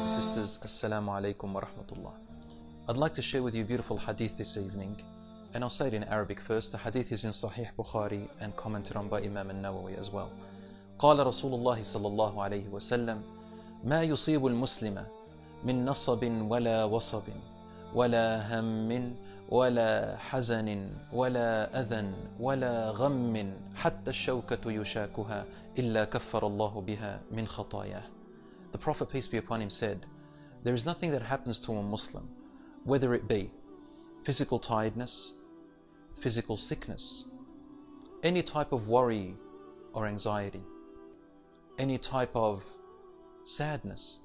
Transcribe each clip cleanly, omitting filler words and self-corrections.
Sisters, Assalamu alaikum wa rahmatullah. I'd like to share with you a beautiful hadith this evening, and I'll say it in Arabic first. The hadith is in Sahih Bukhari and commented on by Imam al-Nawawi as well. قال رسول الله صلى الله عليه وسلم ما يصيب المسلم من نصب ولا وصب ولا هم ولا حزن ولا أذى ولا غم حتى الشوكة يشاكها إلا كفر الله بها من خطاياه. The Prophet, peace be upon him, said, there is nothing that happens to a Muslim, whether it be physical tiredness, physical sickness, any type of worry or anxiety, any type of sadness,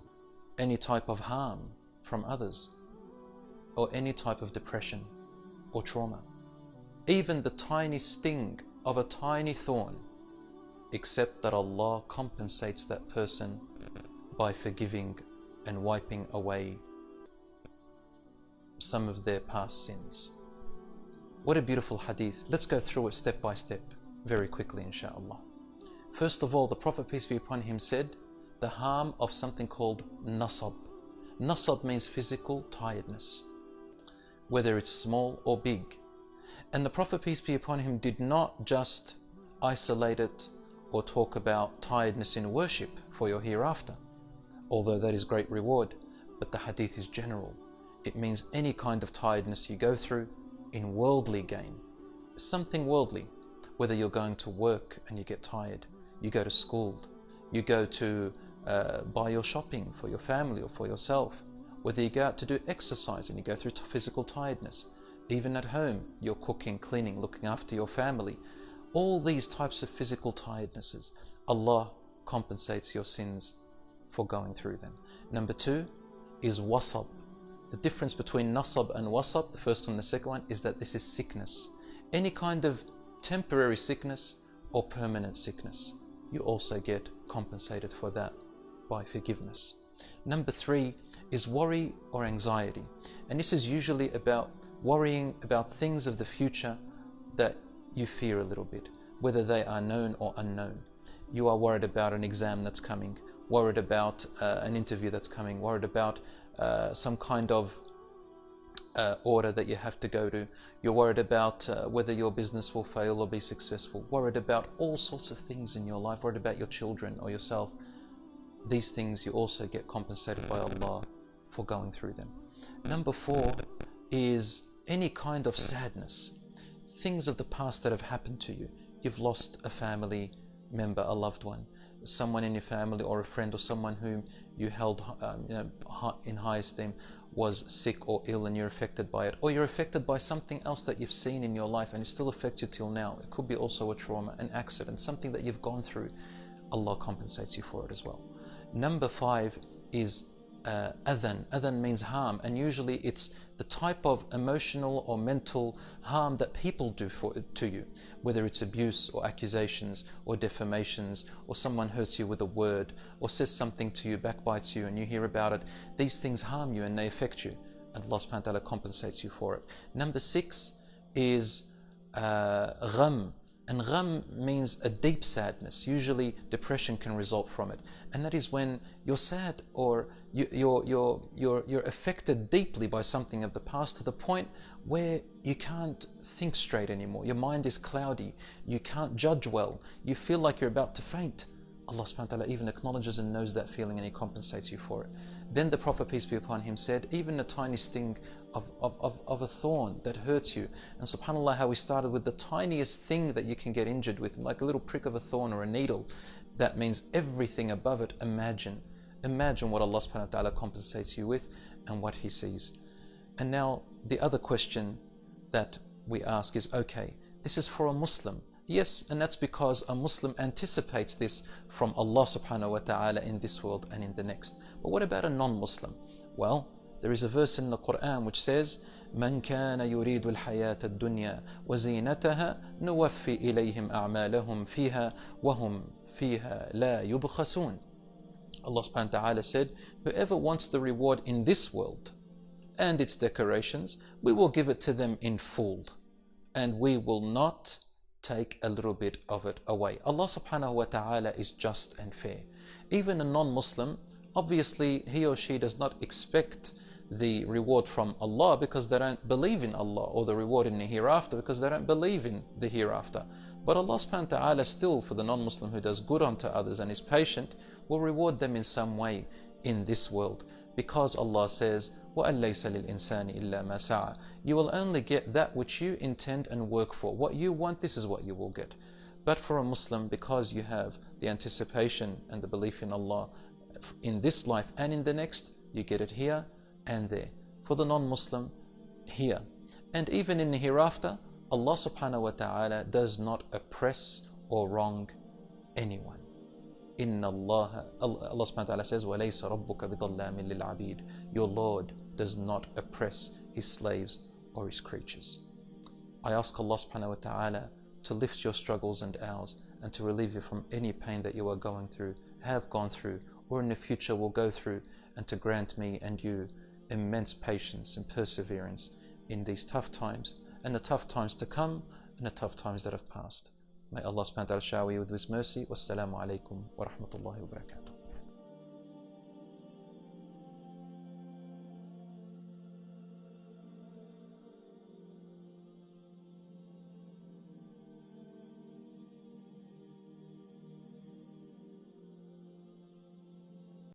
any type of harm from others, or any type of depression or trauma, even the tiny sting of a tiny thorn, except that Allah compensates that person by forgiving and wiping away some of their past sins. What a beautiful hadith. Let's go through it step by step very quickly, inshallah. First of all, the Prophet, peace be upon him, said the harm of something called nasab. Nasab means physical tiredness, whether it's small or big. And the Prophet, peace be upon him, did not just isolate it or talk about tiredness in worship for your hereafter, although that is great reward, but the hadith is general. It means any kind of tiredness you go through in worldly gain, something worldly, whether you're going to work and you get tired, you go to school, you go to buy your shopping for your family or for yourself, whether you go out to do exercise and you go through physical tiredness, even at home, you're cooking, cleaning, looking after your family, all these types of physical tirednesses, Allah compensates your sins for going through them. Number two is wasab. The difference between nasab and wasab, the first one and the second one, is that this is sickness. Any kind of temporary sickness or permanent sickness, you also get compensated for that by forgiveness. Number three is worry or anxiety. And this is usually about worrying about things of the future that you fear a little bit, whether they are known or unknown. You are worried about an exam that's coming, worried about an interview that's coming, worried about some kind of order that you have to go to. You're worried about whether your business will fail or be successful, worried about all sorts of things in your life, worried about your children or yourself. These things you also get compensated by Allah for going through them. Number four is any kind of sadness, things of the past that have happened to you. You've lost a family member, a loved one, someone in your family or a friend or someone whom you held in high esteem was sick or ill and you're affected by it, or you're affected by something else that you've seen in your life and it still affects you till now. It could be also a trauma, an accident, something that you've gone through. Allah compensates you for it as well. Number five is adhan. Adhan means harm, and usually it's the type of emotional or mental harm that people do to you, whether it's abuse or accusations or defamations, or someone hurts you with a word or says something to you, backbites you, and you hear about it. These things harm you and they affect you, and Allah subhanahu wa ta'ala compensates you for it. Number six is gham. And gham means a deep sadness. Usually depression can result from it, and that is when you're sad or you're affected deeply by something of the past to the point where you can't think straight anymore. Your mind is cloudy, you can't judge well, you feel like you're about to faint. Allah subhanahu wa ta'ala even acknowledges and knows that feeling, and He compensates you for it. Then the Prophet, peace be upon him, said even a tiny sting of a thorn that hurts you, and subhanAllah, how we started with the tiniest thing that you can get injured with, like a little prick of a thorn or a needle, that means everything above it. Imagine what Allah subhanahu wa ta'ala compensates you with and what He sees. And now the other question that we ask is, okay, this is for a Muslim. Yes, and that's because a Muslim anticipates this from Allah subhanahu wa ta'ala in this world and in the next. But what about a non-Muslim? Well, there is a verse in the Quran which says, مَنْ كَانَ يُرِيدُ الْحَيَاةَ الدُّنْيَا وَزِينَتَهَا نُوَفِّي إِلَيْهِمْ أَعْمَالَهُمْ فِيهَا وَهُمْ فِيهَا لَا يُبْخَسُونَ. Allah subhanahu wa ta'ala said, whoever wants the reward in this world and its decorations, we will give it to them in full, and we will not take a little bit of it away. Allah subhanahu wa ta'ala is just and fair. Even a non-Muslim, obviously he or she does not expect the reward from Allah because they don't believe in Allah, or the reward in the hereafter because they don't believe in the hereafter. But Allah subhanahu wa ta'ala still, for the non-Muslim who does good unto others and is patient, will reward them in some way in this world, because Allah says, وَأَن لَيْسَ لِلْإِنسَانِ إِلَّا مَا سَعَى. You will only get that which you intend and work for. What you want, this is what you will get. But for a Muslim, because you have the anticipation and the belief in Allah in this life and in the next, you get it here and there. For the non-Muslim, here. And even in the hereafter, Allah subhanahu wa ta'ala does not oppress or wrong anyone. Inna Allah subhanahu wa ta'ala says, وَلَيْسَ رَبُّكَ بِظَلَّامٍ لِلْعَبِيدِ. Your Lord does not oppress His slaves or His creatures. I ask Allah subhanahu wa ta'ala to lift your struggles and ours, and to relieve you from any pain that you are going through, have gone through, or in the future will go through, and to grant me and you immense patience and perseverance in these tough times, and the tough times to come, and the tough times that have passed. May Allah subhanahu wa ta'ala shower you with His mercy. Wassalamu alaikum wa rahmatullahi wa barakatuh.